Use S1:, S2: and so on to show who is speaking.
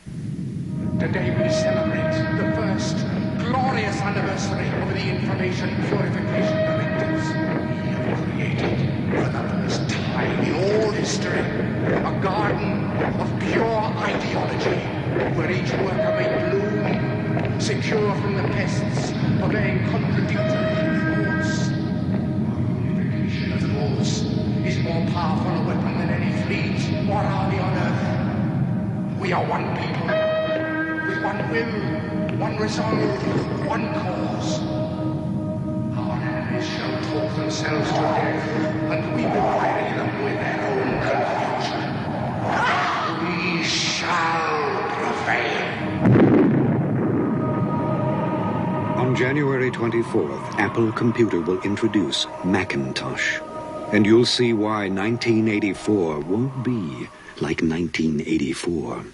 S1: Today we celebrate the first glorious anniversary of the Information Purification Directives. We have created, for the first time in all history, a garden of pure ideology, where each worker may bloom, secure from the pests of laying contradictory thoughts. Purification of thoughts is more powerful a weapon than any fleet or army on earth. We are one people, with one will, one resolve, one cause. Our enemies shall talk themselves to death, and we will bury them with their own confusion. We shall prevail.
S2: On January 24th, Apple Computer will introduce Macintosh. And you'll see why 1984 won't be like 1984.